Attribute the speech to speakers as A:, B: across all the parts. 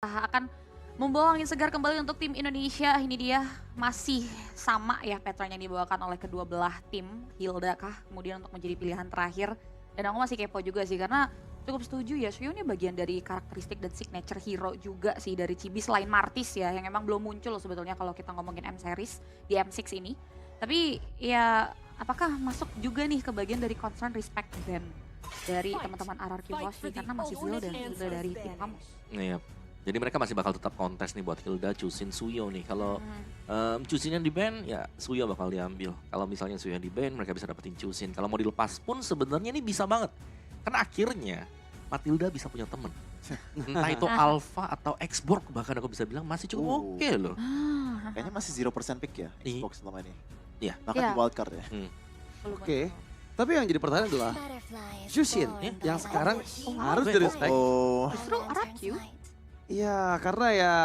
A: akan membawa angin segar kembali untuk tim Indonesia. Ini dia masih sama ya pattern yang dibawakan oleh kedua belah tim. Hilda kah kemudian untuk menjadi pilihan terakhir. Dan aku masih kepo juga sih karena cukup setuju ya, Suyo ini bagian dari karakteristik dan signature hero juga sih dari Chibi selain Martis ya, yang emang belum muncul sebetulnya kalau kita ngomongin M-Series di M6 ini. Tapi ya apakah masuk juga nih ke bagian dari concern respect band dari teman-teman RRQ Hoshi karena masih Hilda dari tim Kamus.
B: Iya. Jadi mereka masih bakal tetap kontes nih buat Hilda Chusin Suyo nih. Kalau Chusin yang di ban ya Suyo bakal diambil. Kalau misalnya Suyo yang di ban mereka bisa dapetin Chusin. Kalau mau dilepas pun sebenarnya ini bisa banget. Karena akhirnya Matilda bisa punya temen. Entah itu Alpha atau Xborg bahkan aku bisa bilang masih cukup oke loh.
C: Kayaknya masih 0% pick ya Xbox selama ini.
B: Iya.
C: Bahkan di wildcard ya.
D: Oke. Tapi yang jadi pertanyaan adalah Jushin yang sekarang harus di-respect.
A: Justru RRQ.
D: Iya, karena ya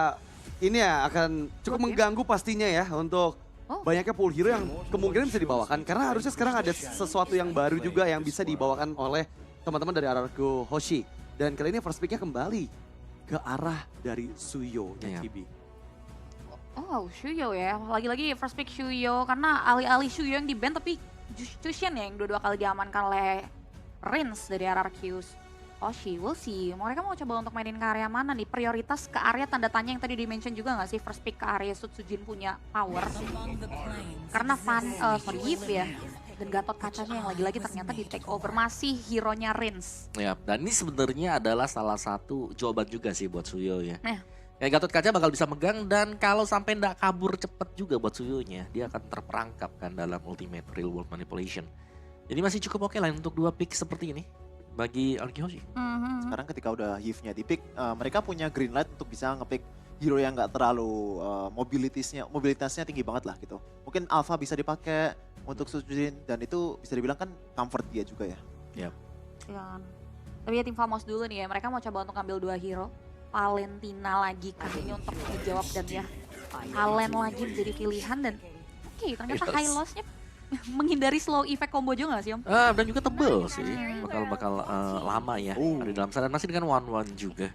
D: ini ya akan cukup mengganggu pastinya ya untuk banyaknya pool hero yang kemungkinan bisa dibawakan. Karena harusnya sekarang ada sesuatu yang baru juga yang bisa dibawakan oleh teman-teman dari RRQ Hoshi. Dan kali ini first pick-nya kembali ke arah dari Suyo dan Chibi.
A: Oh, Suyo ya. Lagi-lagi first pick Suyo karena alih-alih Suyo yang di-ban tapi Jushin ya yang dua-dua kali diamankan oleh Rins dari RRQ Hoshi. We'll see. Mereka mau coba untuk mainin ke area mana nih? Prioritas ke area tanda tanya yang tadi di-mention juga gak sih? First pick ke area Sutsujin punya power. Karena Yves ya. Dan Gatot Kacanya yang lagi-lagi ternyata di take over. Masih hero-nya Rins.
B: Ya, dan ini sebenarnya adalah salah satu jawaban juga sih buat Suyo ya.
A: Nah.
B: Kayak Gatot Kaca bakal bisa megang dan kalau sampai ndak kabur cepet juga buat Suyonya. Dia akan terperangkap kan dalam Ultimate Real World Manipulation. Jadi masih cukup oke lah untuk dua pick seperti ini bagi RRQ Hoshi.
C: Sekarang ketika udah Yves-nya di pick, mereka punya green light untuk bisa nge-pick hero yang nggak terlalu mobilitasnya tinggi banget lah gitu. Mungkin Alpha bisa dipakai untuk Sutsujin dan itu bisa dibilang kan comfort dia juga ya.
B: Yap.
A: Ya. Tapi ya tim Famos dulu nih ya, mereka mau coba untuk ambil dua hero. Valentina lagi kan ini untuk dijawab dan ya Valen lagi menjadi pilihan dan oke, ternyata high loss-nya menghindari slow effect combo juga gak sih Om?
B: Dan juga tebel sih, bakal lama ya ada dalam sana. Dan masih dengan one-one juga.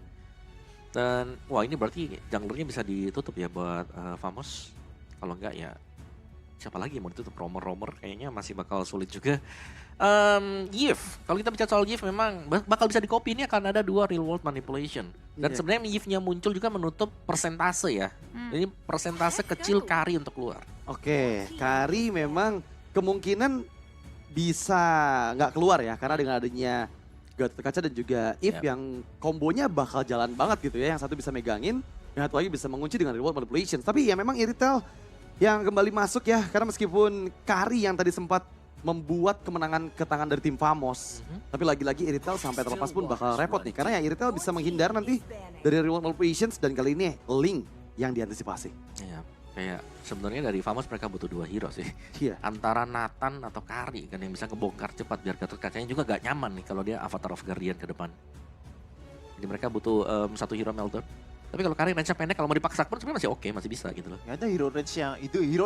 B: Dan wah ini berarti junglernya bisa ditutup ya buat Famos. Kalau enggak ya siapa lagi yang mau ditutup? Romer kayaknya masih bakal sulit juga. Yves, kalau kita bicara soal Yves memang bakal bisa di-copy, ini akan ada dua real world manipulation. Dan sebenarnya Yves-nya muncul juga menutup persentase ya. Jadi persentase kecil Kari untuk keluar.
D: Oke, Kari memang kemungkinan bisa nggak keluar ya. Karena dengan adanya Gatot Kaca dan juga Yves yang kombonya bakal jalan banget gitu ya. Yang satu bisa megangin, yang satu lagi bisa mengunci dengan real world manipulation. Tapi ya memang Iritel yang kembali masuk ya. Karena meskipun Kari yang tadi sempat membuat kemenangan ke tangan dari tim Famos. Tapi lagi-lagi Iritel sampai terlepas pun bakal repot nih. Karena ya Iritel bisa menghindar nanti dari reward manipulations dan kali ini Link yang diantisipasi.
B: Ya, kayak sebenarnya dari Famos mereka butuh dua hero sih.
D: Iya.
B: Antara Nathan atau Kari kan yang bisa ngebongkar cepat biar Gatot Kacanya juga gak nyaman nih kalau dia Avatar of Guardian ke depan. Jadi mereka butuh satu hero meltdown. Tapi kalau Kari range-nya pendek, kalau mau dipaksa pun sebenarnya masih oke, masih bisa gitu loh.
C: Ya ada hero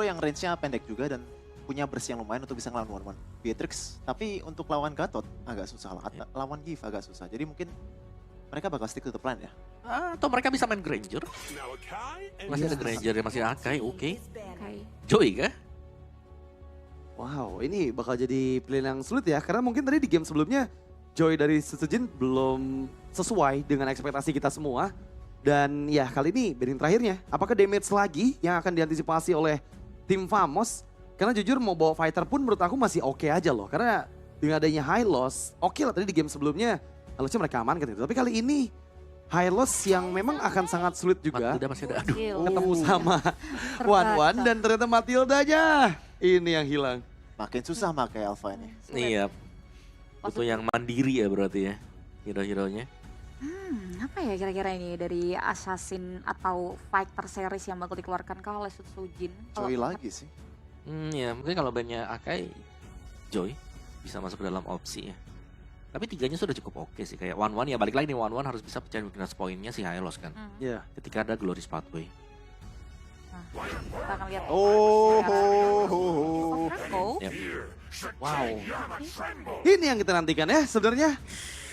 C: yang range-nya pendek juga dan punya burst yang lumayan untuk bisa ngelawan one-one. Beatrix, tapi untuk lawan Gatot agak susah lah. Lawan Yves agak susah. Jadi mungkin mereka bakal stick to the plan ya.
B: Atau mereka bisa main Granger. Masih ada Granger yang masih Akai, oke.
A: Okay.
B: Joy kah?
D: Wow, ini bakal jadi pilihan yang sulit ya. Karena mungkin tadi di game sebelumnya Joy dari Sutsujin belum sesuai dengan ekspektasi kita semua. Dan ya kali ini banding terakhirnya, apakah damage lagi yang akan diantisipasi oleh tim Famos? Karena jujur mau bawa fighter pun menurut aku masih oke aja loh. Karena dengan adanya high loss, oke lah tadi di game sebelumnya harusnya mereka amankan itu. Tapi kali ini high loss yang memang akan sangat sulit juga.
B: Matilda masih ada, aduh.
D: Ketemu sama One dan ternyata Matilda aja. Ini yang hilang.
C: Makin susah pakai Alpha ini.
B: Iya, butuh yang mandiri ya berarti ya hero-heronya.
A: Apa ya kira-kira ini dari assassin atau fighter series yang bakal dikeluarkan oleh Sutsujin?
C: Joy lagi sih.
B: Ya mungkin kalau bandnya Akai, Joy bisa masuk ke dalam opsi ya. Tapi tiganya sudah cukup oke sih. Kayak one-one ya balik lagi nih, one-one harus bisa pecahin weakness pointnya si Hylos kan.
D: Iya.
B: Ketika ada Glorious Pathway.
A: Nah, kita akan lihat. Franco.
B: Yep.
D: Wow. Ini yang kita nantikan ya sebenarnya.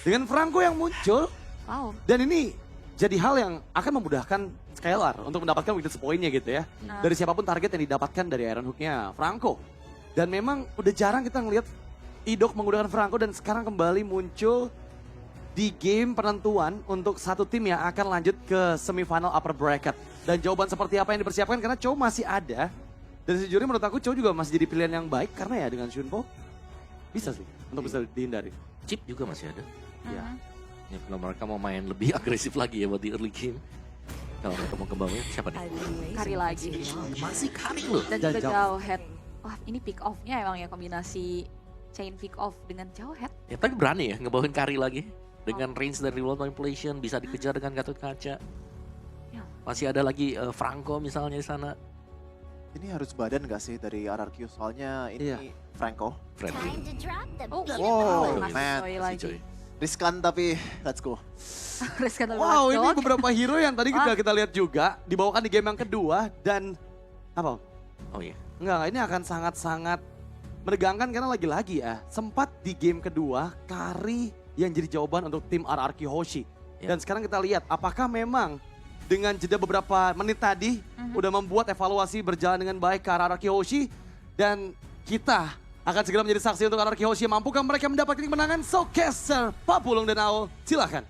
D: Dengan Franco yang muncul.
A: Wow.
D: Dan ini jadi hal yang akan memudahkan Skylar untuk mendapatkan weakness point-nya gitu ya. Dari siapapun target yang didapatkan dari Iron Hook-nya Franco. Dan memang udah jarang kita ngelihat Idok menggunakan Franco dan sekarang kembali muncul di game penentuan untuk satu tim yang akan lanjut ke semifinal upper bracket. Dan jawaban seperti apa yang dipersiapkan karena Chow masih ada. Dan sejujurnya menurut aku Chow juga masih jadi pilihan yang baik karena ya dengan Shunpo bisa sih untuk bisa dihindari.
B: Chip juga masih ada.
D: Ya.
B: Ya, kalau mereka mau main lebih agresif lagi ya buat di early game. Kalau mereka mau ke bawahnya siapa nih?
A: Kari lagi.
B: Masih Kari loh.
A: Dan juga
D: Jauh.
A: jauh head. Wah ini pick off-nya emang ya kombinasi chain pick off dengan jauh head.
B: Ya tapi berani ya ngebawain Kari lagi. Dengan range dari remote manipulation bisa dikejar dengan Gatot Kaca.
A: Ya.
B: Masih ada lagi Franco misalnya di sana.
C: Ini harus badan gak sih dari RRQ? Soalnya ini
D: Iya.
C: Franco.
B: Friendly.
A: Oh,
C: Wow,
A: masih
C: man.
A: Joy
B: Si
A: lagi.
B: Joy.
C: Riskan tapi let's go.
A: Rizkan
D: Wow,
A: banget,
D: ini
A: Dok.
D: beberapa hero yang tadi kita lihat juga dibawakan di game yang kedua dan apa?
B: Oh iya.
D: Enggak, ini akan sangat-sangat menegangkan karena lagi-lagi ya sempat di game kedua Kari yang jadi jawaban untuk tim RRQ Hoshi.
B: Ya.
D: Dan sekarang kita lihat apakah memang dengan jeda beberapa menit tadi udah membuat evaluasi berjalan dengan baik ke RRQ Hoshi dan kita akan segera menjadi saksi untuk RRQ Hoshi. Mampukah mereka mendapatkan kemenangan? So, Caster, Papulung dan Aul, silakan.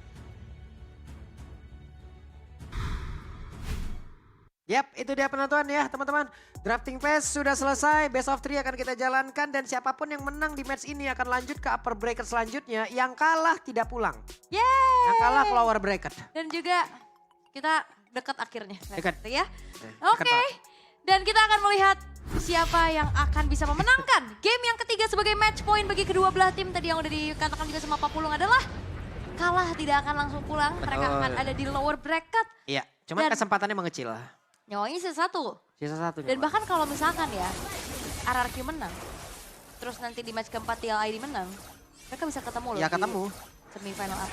E: Yap, itu dia penonton ya teman-teman. Drafting phase sudah selesai, best of 3 akan kita jalankan dan siapapun yang menang di match ini akan lanjut ke upper bracket selanjutnya. Yang kalah tidak pulang.
A: Yeay.
E: Yang kalah ke lower bracket.
A: Dan juga kita dekat akhirnya.
E: Dekat.
A: Ya.
E: dekat
A: Oke.
E: banget.
A: Dan kita akan melihat siapa yang akan bisa memenangkan game yang ketiga sebagai match point bagi kedua belah tim. Tadi yang udah dikatakan juga sama Papulung adalah kalah tidak akan langsung pulang. Mereka
E: Betul.
A: akan ada di lower bracket.
E: Iya, cuman
A: Dan-
E: kesempatannya mengecil lah.
A: Nyawanya sisa satu.
E: Sisa satu.
A: Dan bahkan kalau misalkan ya RRQ menang, terus nanti di match keempat TLID menang, mereka bisa ketemu loh.
E: Ya
A: di
E: ketemu.
A: Semifinal up.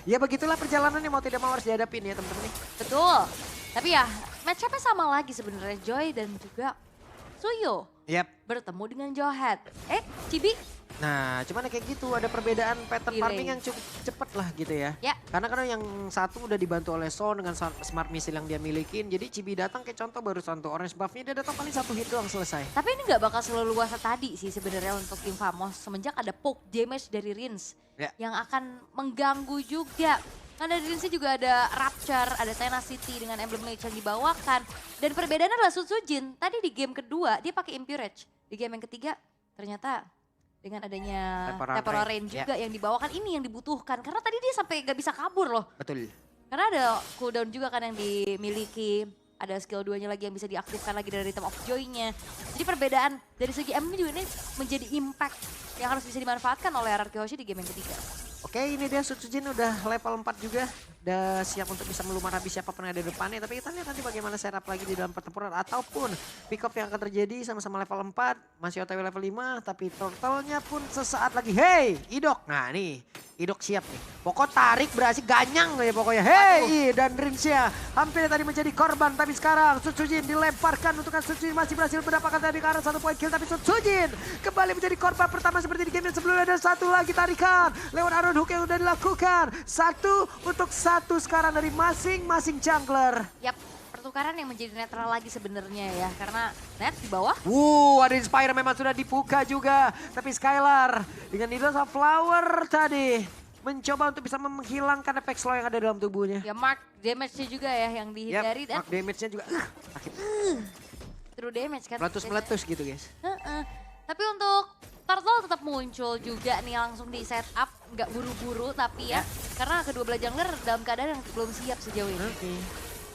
E: Ya begitulah perjalanannya mau tidak mau harus dihadapin ya teman-teman nih.
A: Betul. Tapi ya match up-nya sama lagi sebenarnya Joy dan juga Suyo
E: Yap.
A: bertemu dengan Johat. Cibi.
E: Nah, cuman kayak gitu ada perbedaan pattern
A: Delay.
E: farming yang cukup cepet lah gitu ya.
A: Ya.
E: Karena yang satu udah dibantu oleh Son dengan smart missile yang dia milikin. Jadi Cibi datang kayak contoh baru contoh orange buff-nya dia datang paling satu hit doang selesai.
A: Tapi ini nggak bakal seleluasa tadi sih sebenarnya untuk tim Famos semenjak ada poke damage dari Rins
E: Ya.
A: yang akan mengganggu juga. Kan dari Rins juga ada Rapture, ada Tenacity dengan Emblem Mage yang dibawakan. Dan perbedaannya adalah Sutsujin, tadi di game kedua dia pakai Impurage. Di game yang ketiga ternyata dengan adanya
E: Temporal
A: Rain
E: Rain,
A: juga yang dibawakan ini yang dibutuhkan. Karena tadi dia sampai gak bisa kabur loh.
E: Betul.
A: Karena ada cooldown juga kan yang dimiliki. Ada skill 2-nya lagi yang bisa diaktifkan lagi dari Rhythm of Joy-nya. Jadi perbedaan dari segi M juga ini menjadi impact yang harus bisa dimanfaatkan oleh RRQ Hoshi di game yang ketiga.
E: Oke, ini dia Sutsujin udah level 4 juga. Udah siap untuk bisa melumar habis siapapun yang ada di depannya. Tapi kita lihat nanti bagaimana setup lagi di dalam pertempuran. Ataupun pick up yang akan terjadi sama-sama level 4. Masih OTW level 5. Tapi turtle-nya pun sesaat lagi. Hey, Idok. Nah nih, Idok siap nih. Pokok tarik berhasil ganyang ya pokoknya. Hey, dan Rinsya hampir tadi menjadi korban. Tapi sekarang Sutsujin dilemparkan untuk Sutsujin masih berhasil mendapatkan tadi ke arah 1 point kill. Tapi Sutsujin kembali menjadi korban pertama seperti di game yang sebelumnya. Dan satu lagi tarikan lewat Iron Hook yang udah dilakukan. 1-1 sekarang dari masing-masing jungler.
A: Yap, pertukaran yang menjadi netral lagi sebenarnya ya. Karena net di bawah.
E: Ada Inspire memang sudah dibuka juga. Tapi Skylar dengan Needles of Flower tadi mencoba untuk bisa menghilangkan efek slow yang ada dalam tubuhnya.
A: Ya mark damage-nya juga ya yang dihindari. Dan
E: Mark damage-nya juga sakit.
A: true damage kan.
E: Meletus-meletus gitu guys.
A: Heeh. Tapi untuk Turtle tetap muncul juga nih langsung di setup. Nggak buru-buru tapi ya. Karena kedua belah jungler dalam keadaan yang belum siap sejauh ini.
E: Oke.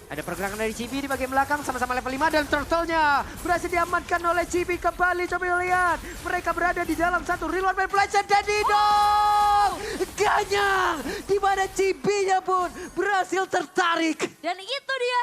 E: Ada pergerakan dari Cibi di bagian belakang sama-sama level 5 dan turtle-nya berhasil diamankan oleh Cibi kembali. Coba lihat, mereka berada di dalam satu reload manipulation dan didong. Ganyang, di mana Cibinya pun berhasil tertarik.
A: Dan itu dia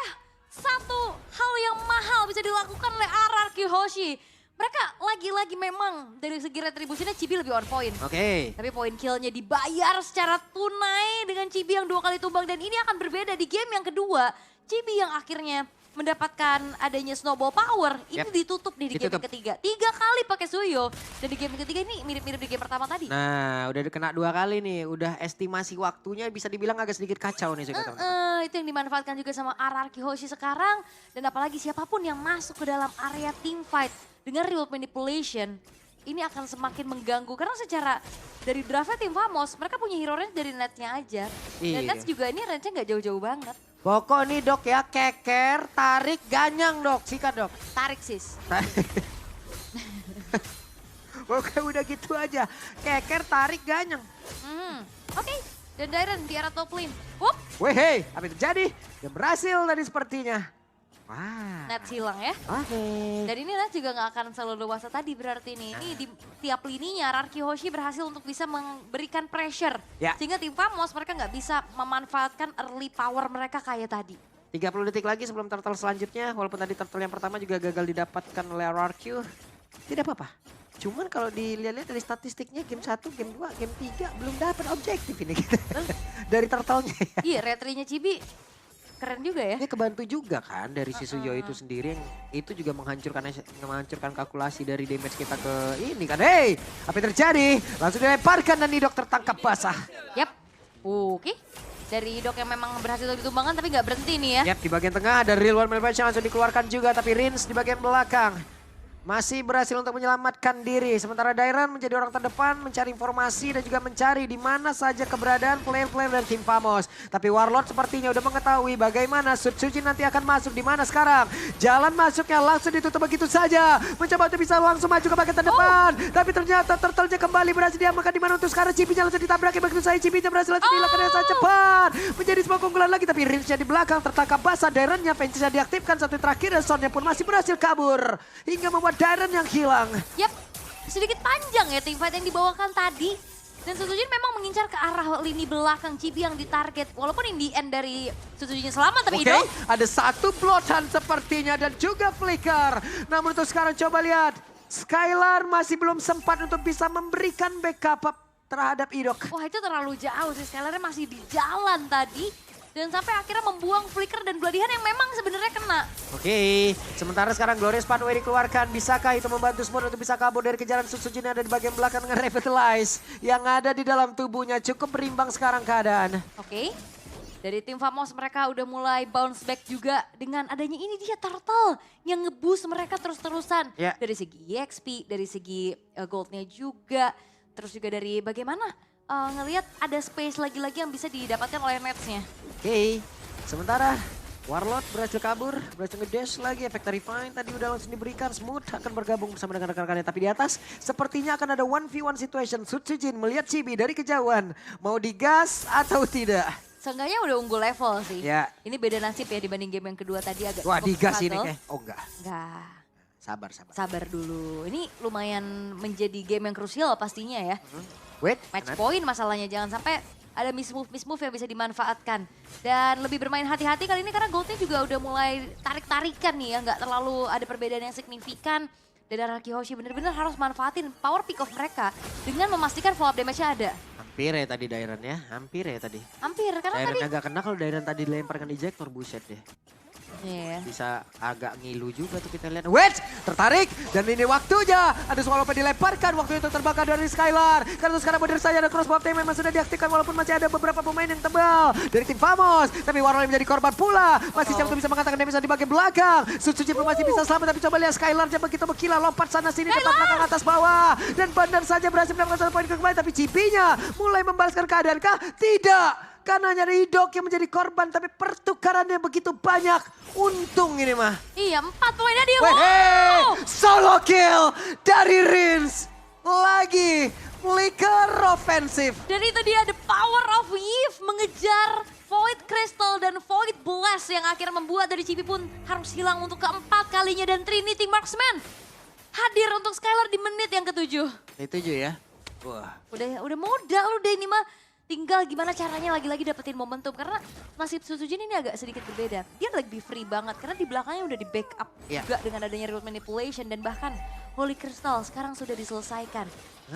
A: satu hal yang mahal bisa dilakukan oleh RRQ Hoshi. Mereka lagi-lagi memang dari segi retribusinya Cibi lebih on point.
E: Oke.
A: Tapi poin killnya dibayar secara tunai dengan Cibi yang 2 kali tumbang. Dan ini akan berbeda di game yang kedua. Cibi yang akhirnya mendapatkan adanya snowball power, ini
E: Yap.
A: ditutup nih di game
E: Ditutup.
A: yang ketiga. 3 kali pakai Suyo. Dan di game yang ketiga ini mirip-mirip di game pertama tadi.
E: Nah, udah kena 2 kali nih. Udah estimasi waktunya bisa dibilang agak sedikit kacau nih juga teman-teman.
A: Itu yang dimanfaatkan juga sama RRQ Hoshi sekarang. Dan apalagi siapapun yang masuk ke dalam area team fight dengan real manipulation, ini akan semakin mengganggu. Karena secara dari draftnya tim Famos, mereka punya hero range dari netnya aja. Dan
E: Iya.
A: Nets juga ini range-nya nggak jauh-jauh banget.
E: Pokok nih dok ya, keker, tarik, ganyang dok. Sikat dok.
A: Tarik sis.
E: Pokoknya udah gitu aja. Keker, tarik, ganyang.
A: Oke, dan Dairen di arah top lane. Wup,
E: Weh, hey, apa yang terjadi? Dia berhasil tadi sepertinya. Wah.
A: Nets hilang ya.
E: Oke.
A: Dan ini Nets juga nggak akan selalu dewasa tadi berarti nih. Ini di tiap lininya RRQ Hoshi berhasil untuk bisa memberikan pressure.
E: Ya.
A: Sehingga tim Famos mereka nggak bisa memanfaatkan early power mereka kayak tadi.
E: 30 detik lagi sebelum turtle selanjutnya. Walaupun tadi turtle yang pertama juga gagal didapatkan oleh RRQ. Tidak apa-apa. Cuman kalau dilihat-lihat dari statistiknya game 1, game 2, game 3 belum dapat objektif ini kita. Dari turtle-nya ya.
A: Iya, retrinya Cibi keren juga ya.
E: Dia kebantu juga kan dari si Suyo itu sendiri yang itu juga menghancurkan kalkulasi dari damage kita ke ini kan. Hey, apa yang terjadi? Langsung dilemparkan dan Nidok tertangkap basah.
A: Yap, oke. Dari Dok yang memang berhasil ditumbangkan tapi nggak berhenti nih ya.
E: Yap, di bagian tengah ada Real One Manipulation langsung dikeluarkan juga tapi Rins di bagian belakang masih berhasil untuk menyelamatkan diri. Sementara Dairen menjadi orang terdepan mencari informasi dan juga mencari di mana saja keberadaan player-player dari tim Famos. Tapi Warlord sepertinya udah mengetahui bagaimana Suji nanti akan masuk di mana sekarang. Jalan masuknya langsung ditutup begitu saja. Mencoba untuk bisa langsung maju ke bagian terdepan. Tapi ternyata turtle-nya kembali berhasil diamankan di mana untuk sekarang Cibinya langsung ditabrak. Begitu saja Cibinya berhasil langsung dilakukan dengan sangat cepat. Menjadi sebuah keunggulan lagi tapi Rinsnya di belakang tertangkap basah. Dairennya Pensinya diaktifkan satu terakhir dan Sonnya pun masih berhasil kabur. Hingga membuat Dairen yang hilang.
A: Yap, sedikit panjang ya teamfight yang dibawakan tadi. Dan Suzujin memang mengincar ke arah lini belakang Cibi yang ditarget. Walaupun in the end dari Suzujin selamat tapi
E: Oke,
A: Ido.
E: ada satu blotan sepertinya dan juga flicker. Namun untuk sekarang coba lihat. Skylar masih belum sempat untuk bisa memberikan backup terhadap Idok.
A: Wah itu terlalu jauh sih, Skylarnya masih di jalan tadi. Dan sampai akhirnya membuang flicker dan Bloodihan yang memang sebenarnya kena.
E: Oke, sementara sekarang Glorious Pathway dikeluarkan. Bisakah itu membantu Smooth untuk bisa kabur dari kejaran Sutsujin yang ada di bagian belakang dengan Revitalize. Yang ada di dalam tubuhnya cukup berimbang sekarang keadaan.
A: Oke, dari tim Famos mereka udah mulai bounce back juga dengan adanya ini dia Turtle yang nge-boost mereka terus-terusan.
E: Ya.
A: Dari segi EXP, dari segi goldnya juga. Terus juga dari bagaimana ngelihat ada space lagi-lagi yang bisa didapatkan oleh Netsnya.
E: Oke, sementara Warlord berhasil kabur, berhasil ngedash lagi, efek Refine tadi udah langsung diberikan. Smooth akan bergabung bersama dengan rekan-rekannya. Tapi di atas sepertinya akan ada 1v1 situation. Sutsujin melihat Chibi dari kejauhan. Mau digas atau tidak?
A: Seenggaknya udah unggul level sih.
E: Ya.
A: Ini beda nasib ya dibanding game yang kedua tadi agak
E: Wah
A: cukup
E: digas ini
A: struggle.
E: kayak, oh enggak.
A: Enggak,
E: Sabar.
A: sabar dulu. Ini lumayan menjadi game yang krusial pastinya ya.
E: Wait,
A: Match point masalahnya, jangan sampai ada mismove yang bisa dimanfaatkan. Dan lebih bermain hati-hati kali ini karena Goldnya juga udah mulai tarik-tarikan nih ya, nggak terlalu ada perbedaan yang signifikan. Dan Araki Hoshi bener-bener harus manfaatin power pick off mereka dengan memastikan follow up damage-nya ada.
E: hampir ya tadi Dairen ya, hampir ya tadi.
A: Hampir, karena
E: Dairen
A: tadi...
E: agak kena kalau Dairen tadi dilemparkan ejector, buset deh.
A: Iya.
E: Bisa agak ngilu juga tuh kita lihat. Wait, tertarik dan ini waktunya. Ada Swallow dilemparkan, waktu itu terbakar dari Skylar. Karena sekarang benar saja ada crossbow team memang sudah diaktifkan walaupun masih ada beberapa pemain yang tebal dari tim Famos. Tapi Warlord menjadi korban pula. Masih siap untuk bisa mengatakan damage di bagian belakang. Suzuki pun masih bisa selamat tapi coba lihat Skylar begitu berkilau lompat sana sini depan belakang atas bawah. Dan benar saja berhasil mendapatkan 1 poin kembali tapi Cipinya mulai membalaskan keadaan kah? Tidak. Karena hanya ada Idok yang menjadi korban tapi pertukarannya begitu banyak. Untung ini mah.
A: Iya, 4 poinnya dia.
E: Wehe,
A: Wow!
E: solo kill dari Rins. Lagi flicker offensive.
A: Dan itu dia the power of Eve mengejar Void Crystal dan Void Blast yang akhirnya membuat dari Cibi pun harus hilang untuk keempat kalinya. Dan Trinity Marksman hadir untuk Skylar di menit yang ke-7.
E: Itu aja ya. Wah.
A: Udah modal udah ini mah. Tinggal gimana caranya lagi-lagi dapetin momentum. Karena nasib Suzujin ini agak sedikit berbeda. Dia lebih free banget karena di belakangnya udah di backup juga dengan adanya real manipulation. Dan bahkan Holy Crystal sekarang sudah diselesaikan.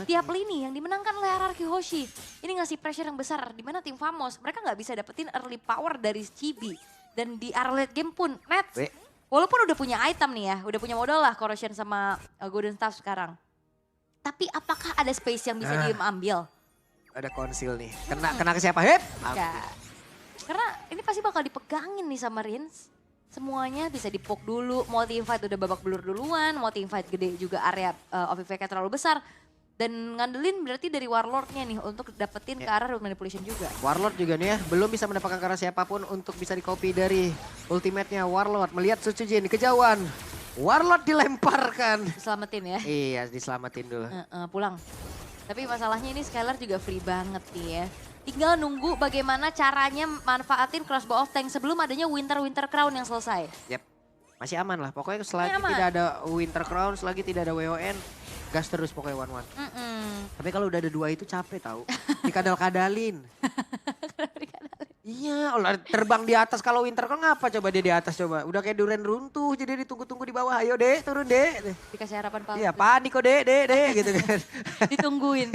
A: Tiap lini yang dimenangkan oleh RRQ Hoshi. Ini ngasih pressure yang besar. Dimana tim Famos mereka nggak bisa dapetin early power dari Chibi. Dan di early late game pun Nets
F: walaupun udah punya item nih ya, udah punya modal lah Corrosion sama Golden Staff sekarang. Tapi apakah ada space yang bisa diambil?
E: Ada konsil nih. Kena ke siapa? Hep.
F: Enggak. Karena ini pasti bakal dipegangin nih sama Rins. Semuanya bisa di-poke dulu, mau team fight udah babak belur duluan, mau team fight gede juga area OVV-nya terlalu besar. Dan ngandelin berarti dari Warlord-nya nih untuk dapetin ke arah root manipulation juga.
E: Warlord juga nih ya, belum bisa mendapatkan karena siapapun untuk bisa di-copy dari ultimate-nya Warlord. Melihat Suchujin kejauhan, Warlord dilemparkan.
F: Selamatin ya.
E: Iya, diselamatin dulu.
F: Pulang. Tapi masalahnya ini Skylar juga free banget nih ya. Tinggal nunggu bagaimana caranya manfaatin crossbow of tank sebelum adanya Winter Crown yang selesai.
E: Yep, masih aman lah. Pokoknya selagi
F: aman.
E: tidak ada Winter Crown, selagi tidak ada WON, gas terus pokoknya one-one. Tapi kalau udah ada 2 itu capek tahu. Dikadal-kadalin. Iya, terbang di atas kalau Winter Crown ngapa coba dia di atas coba. Udah kayak durian runtuh jadi ditunggu-tunggu di bawah. Ayo dek, turun dek.
F: Dikasih harapan palsu.
E: Iya, panik kok dek gitu kan.
F: Ditungguin.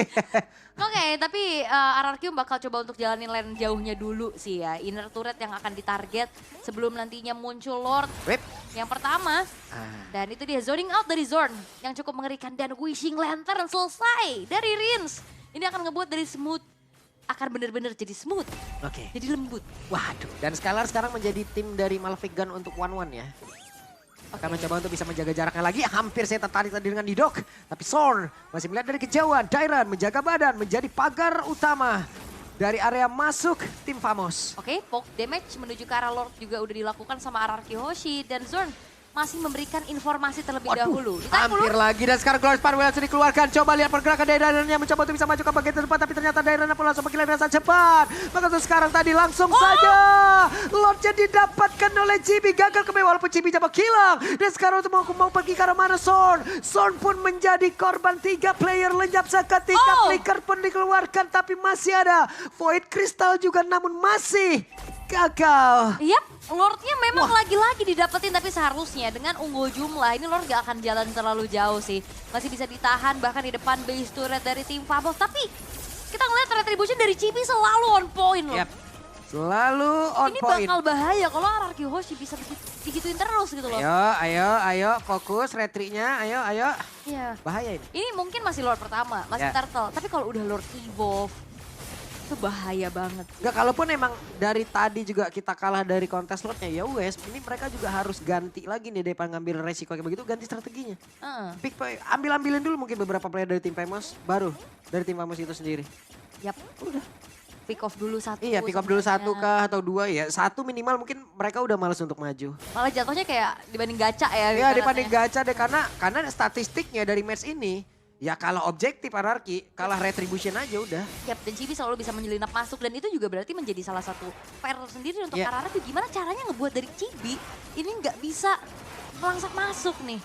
F: Oke, tapi RRQ bakal coba untuk jalanin lane jauhnya dulu sih ya. Inner turret yang akan ditarget sebelum nantinya muncul Lord.
E: Wip.
F: Yang pertama, dan itu dia zoning out dari Zorn yang cukup mengerikan. Dan Wishing Lantern selesai dari Rins. Ini akan ngebuat dari smooth, akan benar-benar jadi smooth.
E: Oke.
F: Jadi lembut.
E: Waduh, dan Skylar sekarang menjadi tim dari Malefic Gun untuk one-one ya. Akan mencoba untuk bisa menjaga jaraknya lagi. Hampir saya tertarik tadi dengan Didok. Tapi Zorn masih melihat dari kejauhan. Dairan menjaga badan menjadi pagar utama dari area masuk tim Famos.
F: Oke, poke damage menuju ke arah Lord juga udah dilakukan sama RRQ Hoshi. Dan Zorn masih memberikan informasi terlebih dahulu. Ditahan
E: Hampir
F: dulu.
E: lagi dan sekarang Glorious Power langsung dikeluarkan. Coba lihat pergerakan Dairannya mencoba untuk bisa maju ke bagian depan. Tapi ternyata Dairan pun langsung menggila dengan sangat cepat. Maka untuk sekarang tadi langsung saja Lordnya didapatkan oleh Chibi. Gagal kembali walaupun Chibi coba hilang. Dan sekarang untuk mau pergi ke arah mana Zorn. Zorn pun menjadi korban 3 player lenyap seketika. Flicker pun dikeluarkan tapi masih ada Void Crystal juga namun masih gagal.
F: Yap, Lordnya memang lagi-lagi didapetin tapi seharusnya dengan unggul jumlah ini Lord gak akan jalan terlalu jauh sih. Masih bisa ditahan bahkan di depan base turret dari tim Famos. Tapi kita ngeliat retribution dari Chibi selalu on point loh.
E: Yap. Selalu on
F: Ini
E: point.
F: bakal bahaya kalau RRQ Hoshi bisa digituin terus gitu loh.
E: Ayo, fokus retrinya, ayo.
F: Iya.
E: Bahaya ini.
F: Ini mungkin masih Lord pertama, masih
E: Ya.
F: Turtle. Tapi kalau udah Lord Evolve, itu bahaya banget.
E: Enggak, kalaupun emang dari tadi juga kita kalah dari kontes lotnya, ya wes, ini mereka juga harus ganti lagi nih daripada ngambil resiko kayak begitu, ganti strateginya. Ambil-ambilin dulu mungkin beberapa player dari tim Famos, baru dari tim Famos itu sendiri.
F: Yap, udah. Pick off dulu satu.
E: Iya, pick up dulu
F: semuanya.
E: 1 kah atau 2 ya. 1 minimal mungkin mereka udah males untuk maju.
F: Malah jatuhnya kayak dibanding gacha ya.
E: Ya
F: ibaratnya.
E: dibanding gacha deh, karena statistiknya dari match ini, ya kalau objektif anarki, kalah retribution aja udah.
F: Yap, dan Chibi selalu bisa menyelinap masuk dan itu juga berarti menjadi salah satu PR sendiri untuk
E: Yeah.
F: Karara tuh gimana caranya ngebuat dari Chibi ini nggak bisa melangsak masuk nih.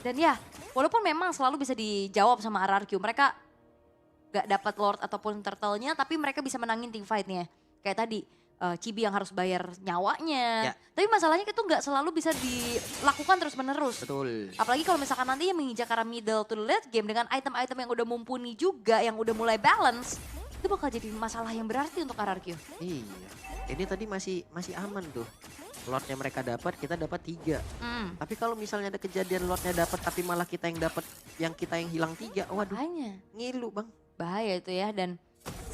F: Dan ya, walaupun memang selalu bisa dijawab sama RRQ, mereka nggak dapat Lord ataupun Turtle-nya, tapi mereka bisa menangin team fight-nya. Kayak tadi, Chibi yang harus bayar nyawanya.
E: Yeah.
F: Tapi masalahnya itu nggak selalu bisa dilakukan terus-menerus.
E: Betul.
F: Apalagi kalau misalkan nanti yang menginjak arah middle to the late game dengan item-item yang udah mumpuni juga, yang udah mulai balance, itu bakal jadi masalah yang berarti untuk RRQ.
E: Iya. Ini tadi masih aman tuh. Lordnya mereka dapat, kita dapat 3. Tapi kalau misalnya ada kejadian Lordnya dapat tapi malah kita yang hilang 3, waduh,
F: Makanya
E: ngilu bang.
F: bahaya itu ya. Dan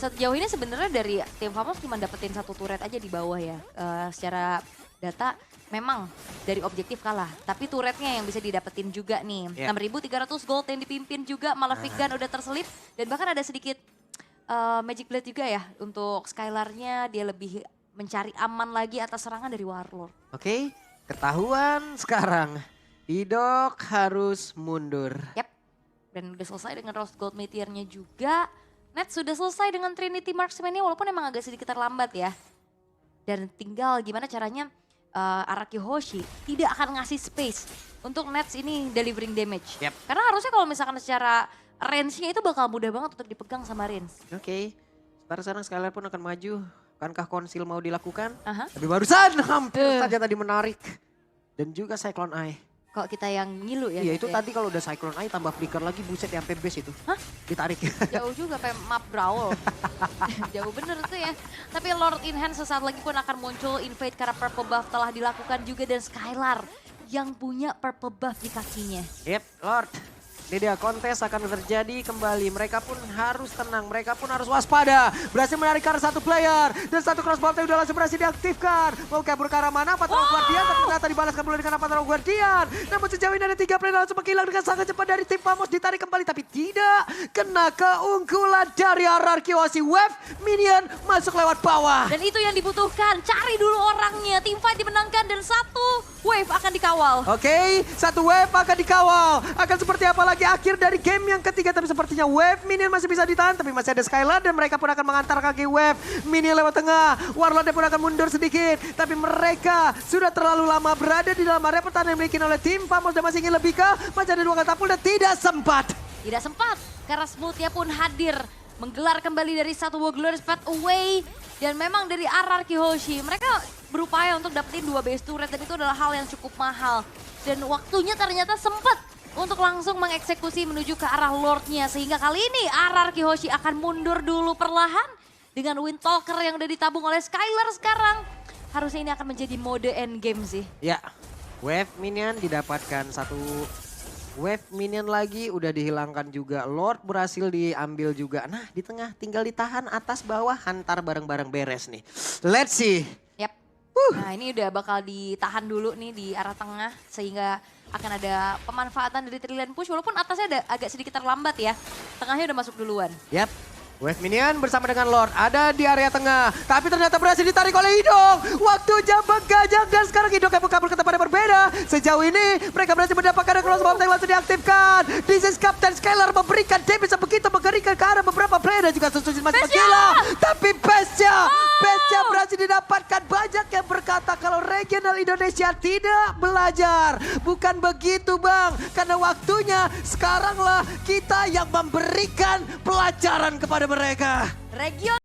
F: sejauh ini sebenarnya dari tim Famos cuma dapetin 1 turret aja di bawah ya. Secara data memang dari objektif kalah, tapi turretnya yang bisa didapetin juga nih.
E: Yeah.
F: 6.300 gold yang dipimpin juga, Malefic Gun udah terselip dan bahkan ada sedikit Magic Blade juga ya untuk Skylar-nya, dia lebih mencari aman lagi atas serangan dari Warlord.
E: Oke, ketahuan sekarang. Didok harus mundur.
F: Yap, dan udah selesai dengan Rose Gold Meteor-nya juga. Net sudah selesai dengan Trinity Marksman-nya walaupun emang agak sedikit terlambat ya. Dan tinggal gimana caranya Araki Hoshi tidak akan ngasih space untuk Nets ini delivering damage.
E: Yap.
F: Karena harusnya kalau misalkan secara range-nya itu bakal mudah banget untuk dipegang sama Rins.
E: Oke, sekarang Skylar pun akan maju. Akankah konsil mau dilakukan?
F: Aha.
E: Tapi barusan hampir saja tadi menarik. Dan juga Cyclone Eye.
F: Kalau kita yang ngilu ya.
E: Iya
F: gitu
E: itu
F: ya.
E: tadi kalau udah Cyclone Eye tambah flicker lagi buset sampai base itu.
F: Hah?
E: Ditarik.
F: Jauh juga kayak map Brawl. Jauh bener tuh ya. Tapi Lord in Hand sesaat lagi pun akan muncul invade karena purple buff telah dilakukan juga dan Skylar yang punya purple buff di kakinya.
E: Yep, Lord. Ini dia kontes akan terjadi kembali. Mereka pun harus tenang, mereka pun harus waspada. Berhasil menarik ke arah satu player. Dan satu crossbow udah langsung berhasil diaktifkan. Mau kabur ke arah mana? Patrol Guardian tapi ternyata dibalaskan pula dengan Patrol Guardian. Namun sejauh ini ada 3 player langsung menghilang dengan sangat cepat dari tim Famos. Ditarik kembali tapi tidak kena keunggulan dari RRQ Aussie. Wave minion masuk lewat bawah.
F: Dan itu yang dibutuhkan, cari dulu orangnya. Team fight dimenangkan dan satu wave akan dikawal.
E: Oke, satu wave akan dikawal. Akan seperti apa lagi akhir dari game yang ketiga. Tapi sepertinya wave minion masih bisa ditahan. Tapi masih ada Skylar dan mereka pun akan mengantar kaki wave minion lewat tengah. Warlord pun akan mundur sedikit. Tapi mereka sudah terlalu lama berada di dalam area pertahanan yang dimiliki oleh tim Famos. Dan masih ingin lebih ke. Masih ada 2 katapult dan tidak sempat.
F: Tidak sempat, karena Smoothia pun hadir. Menggelar kembali dari satu Glorious Path Away. Dan memang dari RRQ Hoshi, mereka berupaya untuk dapetin 2 base turret. Dan itu adalah hal yang cukup mahal. Dan waktunya ternyata sempat untuk langsung mengeksekusi menuju ke arah Lordnya. Sehingga kali ini RRQ Hoshi akan mundur dulu perlahan. Dengan Windtalker yang udah ditabung oleh Skylar sekarang. Harusnya ini akan menjadi mode endgame sih.
E: Ya, wave minion didapatkan satu. Wave minion lagi udah dihilangkan juga. Lord berhasil diambil juga. Nah di tengah tinggal ditahan atas bawah. Hantar bareng-bareng beres nih. Let's see.
F: Yap. Nah ini udah bakal ditahan dulu nih di arah tengah. Sehingga akan ada pemanfaatan dari Trillion Push. Walaupun atasnya ada agak sedikit terlambat ya. Tengahnya udah masuk duluan.
E: Yap. Wave minion bersama dengan Lord ada di area tengah. Tapi ternyata berhasil ditarik oleh Idong. Waktunya menggajak dan sekarang Idong yang kabur ke tempat yang berbeda. Sejauh ini mereka berhasil mendapatkan crossbow yang langsung diaktifkan. This is Captain Skylar memberikan damage yang begitu mengerikan ke arah beberapa player dan juga Susujin masih menggila. Tapi Pesya berhasil didapatkan. Banyak yang berkata kalau regional Indonesia tidak belajar. Bukan begitu Bang. Karena waktunya sekaranglah kita yang memberikan pelajaran kepada mereka.
F: Region